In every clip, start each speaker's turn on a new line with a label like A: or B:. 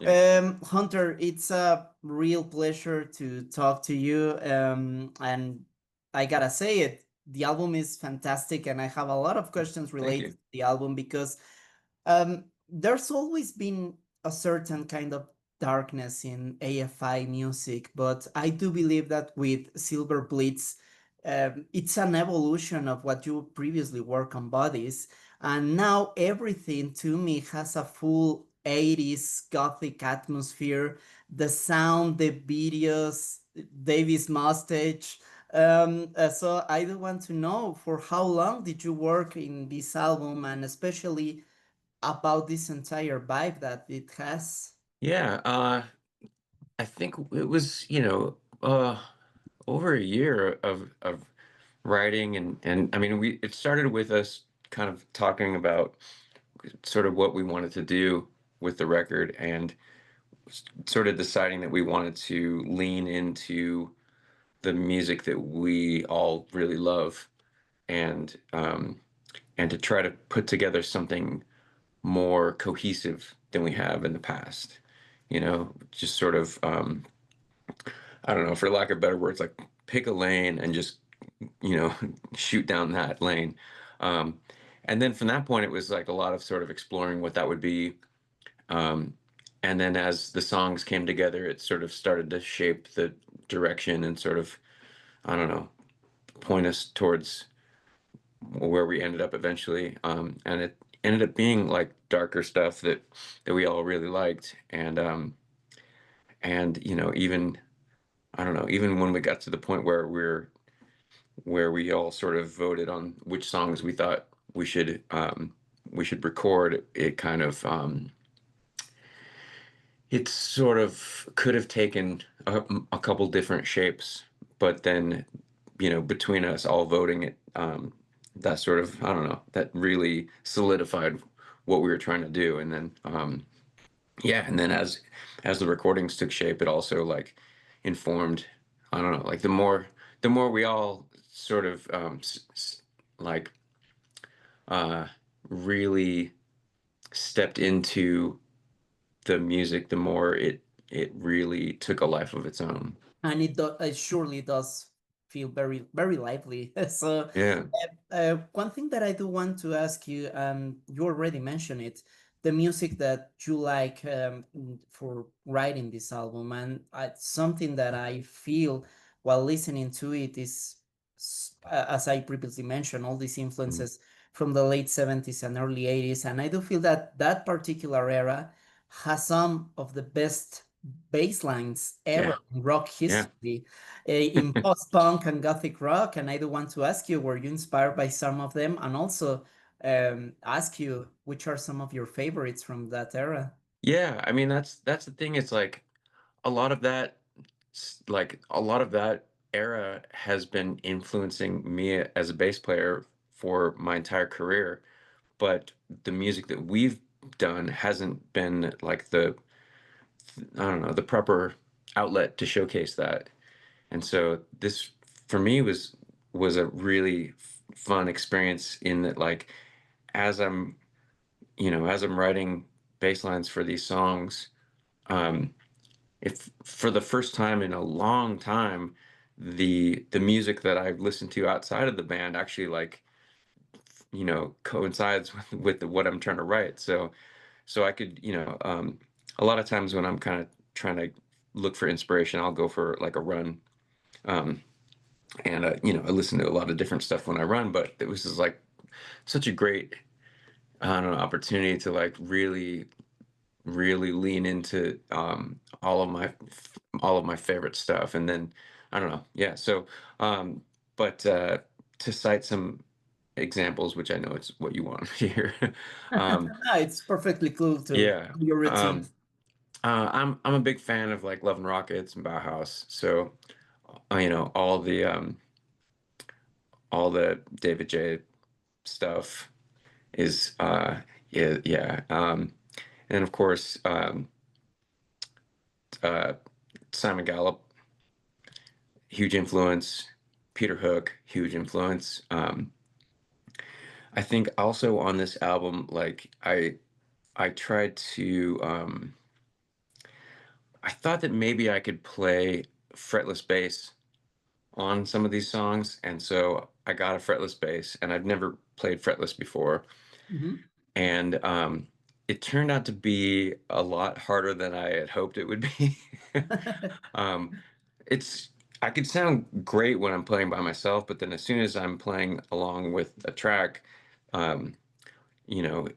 A: Yeah.
B: Hunter, it's a real pleasure to talk to you. And I gotta say it, the album is fantastic, and I have a lot of questions
A: Thank
B: related
A: you.
B: to the album because there's always been a certain kind of darkness in AFI music, but I do believe that with Silver Blitz, it's an evolution of what you previously work on bodies, and now everything to me has a full 80s gothic atmosphere. The sound, the videos, Davis mustache. So I do want to know, for how long did you work in this album, and especially about this entire vibe that it has.
A: Yeah, I think it was, over a year of writing and I mean it started with us kind of talking about sort of what we wanted to do with the record and sort of deciding that we wanted to lean into the music that we all really love and to try to put together something more cohesive than we have in the past. Just sort of I don't know, for lack of better words, like pick a lane and just you know shoot down that lane. Um, and then from that point, it was like a lot of sort of exploring what that would be. Um, and then as the songs came together, it sort of started to shape the direction and sort of, I don't know, point us towards where we ended up eventually. And it ended up being like darker stuff that we all really liked. And even I don't know, even when we got to the point where we all sort of voted on which songs we thought we should record, it kind of it sort of could have taken a couple different shapes, but then between us all voting it, that sort of I don't know, that really solidified what we were trying to do. And then yeah, and then as the recordings took shape, it also like informed, I don't know, like the more we all sort of like uh really stepped into the music, the more it really took a life of its own.
B: And it surely does feel very, very lively. So,
A: Yeah.
B: one thing that I do want to ask you, you already mentioned it, the music that you like for writing this album, and something that I feel while listening to it is, as I previously mentioned, all these
A: Mm.
B: influences from the late 70s and early 80s, and I do feel that that particular era has some of the best bass lines ever
A: Yeah.
B: in rock
A: Yeah.
B: history, in post-punk and gothic rock. And I do want to ask you, were you inspired by some of them? And also ask you, which are some of your favorites from that era?
A: Yeah, I mean that's the thing. It's like a lot of that like a lot of that era has been influencing me as a bass player for my entire career, but the music that we've done hasn't been like I don't know, the proper outlet to showcase that. And so this for me was a really fun experience in that like as as I'm writing bass lines for these songs, um, if for the first time in a long time, the music that I've listened to outside of the band actually like, coincides with what I'm trying to write. So I could, a lot of times when I'm kind of trying to look for inspiration, I'll go for like a run. Um, and I listen to a lot of different stuff when I run, but it was just like such a great, I don't know, opportunity to like really lean into all of my favorite stuff. And then I don't know, yeah. So, but to cite some examples, which I know it's what you want to hear. um,
B: No, it's perfectly cool to
A: yeah,
B: your routine.
A: I'm a big fan of like Love and Rockets and Bauhaus. So, all the David J stuff is yeah, yeah. And of course uh Simon Gallup, huge influence. Peter Hook, huge influence. I think also on this album, like I tried to I thought that maybe I could play fretless bass on some of these songs, and so I got a fretless bass, and I've never played fretless before,
B: Mhm.
A: and it turned out to be a lot harder than I had hoped it would be. um, it's I could sound great when I'm playing by myself, but then as soon as I'm playing along with a track, um, you know,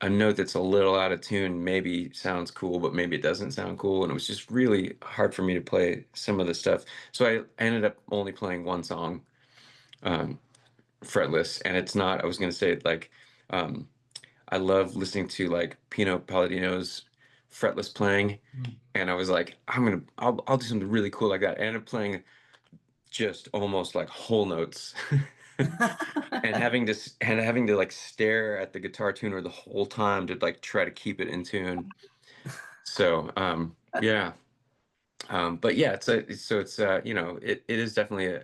A: a note that's a little out of tune maybe sounds cool, but maybe it doesn't sound cool. And it was just really hard for me to play some of the stuff. So I ended up only playing one song, um, fretless. And it's not, I was going to say, like, um, I love listening to like Pino Palladino's fretless playing.
B: Mm.
A: And I was like, I'll do something really cool like that. I ended up playing just almost like whole notes. And having to like stare at the guitar tuner the whole time to like try to keep it in tune. So yeah, but yeah, it is definitely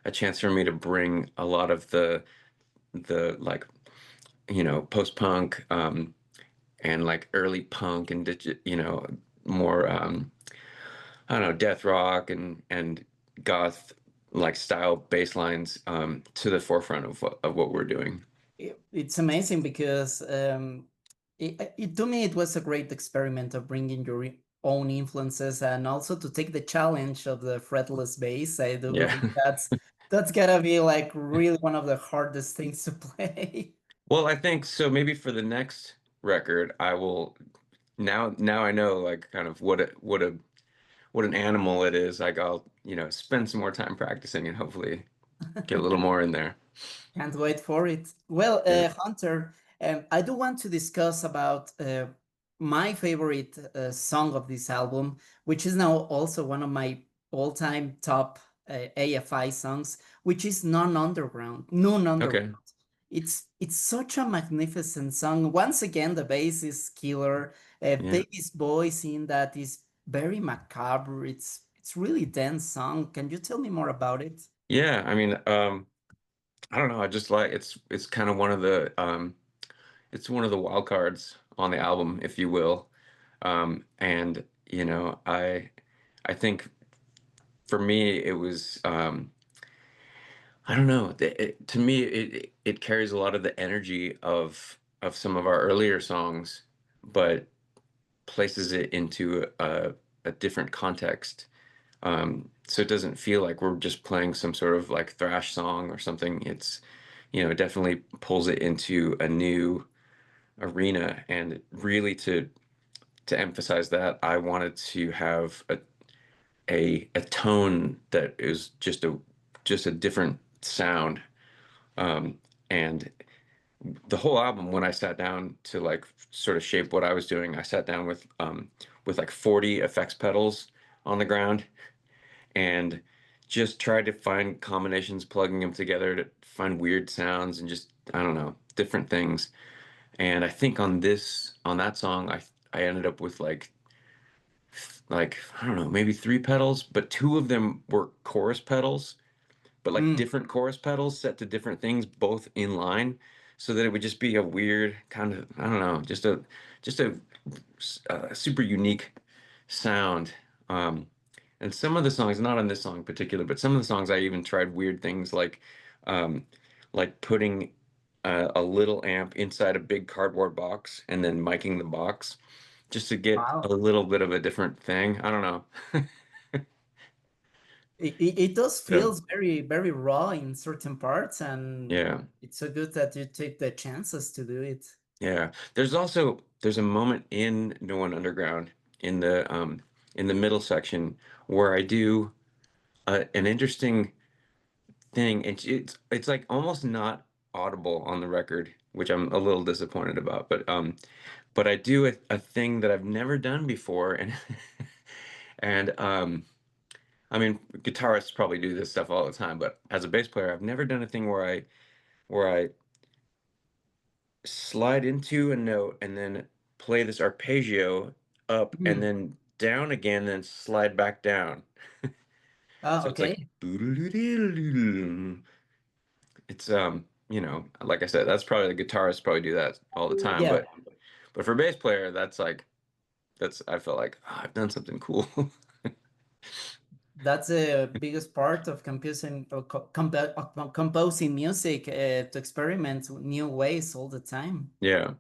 A: a chance for me to bring a lot of the like post punk and like early punk and more I don't know, death rock and goth like style bass lines to the forefront of what we're doing.
B: It's amazing because to me it was a great experiment of bringing your own influences and also to take the challenge of the fretless bass. I do
A: Yeah.
B: believe that's gotta be like really one of the hardest things to play.
A: Well, I think so. Maybe for the next record, I will now I know like kind of what an animal it is. Like I'll spend some more time practicing and hopefully get a little more in there.
B: Can't wait for it. Well,
A: Yeah.
B: Hunter, I do want to discuss about my favorite song of this album, which is now also one of my all-time top AFI songs, which is Non-Underground, Noon Underground.
A: Okay.
B: It's such a magnificent song. Once again, the bass is killer.
A: Yeah.
B: David's voice in that is very macabre. It's really dense song. Can you tell me more about it?
A: Yeah. I mean, I don't know. I just like it's kind of it's one of the wild cards on the album, if you will. And I think for me it was I don't know. To me, it carries a lot of the energy of some of our earlier songs, but places it into a different context. So it doesn't feel like we're just playing some sort of like thrash song or something. It definitely pulls it into a new arena. And really to emphasize that, I wanted to have a tone that is just a different sound. And the whole album, when I sat down to like sort of shape what I was doing, I sat down with like 40 effects pedals on the ground and just tried to find combinations, plugging them together to find weird sounds and just I don't know, different things. And I think on that song, I ended up with like I don't know, maybe three pedals, but two of them were chorus pedals, but like
B: Mm.
A: different chorus pedals set to different things, both in line, so that it would just be a weird kind of I don't know, just a super unique sound. Um, and some of the songs, not on this song in particular, but some of the songs I even tried weird things um, like putting a little amp inside a big cardboard box and then miking the box just to get a
B: Wow.
A: little bit of a different thing. I don't know.
B: It does
A: So
B: feels very, very raw in certain parts, and
A: yeah.
B: it's so good that you take the chances to do it.
A: Yeah, there's a moment in No One Underground in the middle section where I do an interesting thing. It's like almost not audible on the record, which I'm a little disappointed about. But I do a thing that I've never done before, and and I mean guitarists probably do this stuff all the time, but as a bass player, I've never done a thing where I slide into a note and then play this arpeggio up and
B: Hmm.
A: then down again, then slide back down.
B: Oh,
A: So it's like
B: okay.
A: it's like I said, that's probably the guitarists probably do that all the time,
B: Yeah.
A: but for a bass player, that's like that's I felt like, "Oh, I've done something cool."
B: That's the biggest part of composing composing music, to experiment with new ways all the time.
A: Yeah.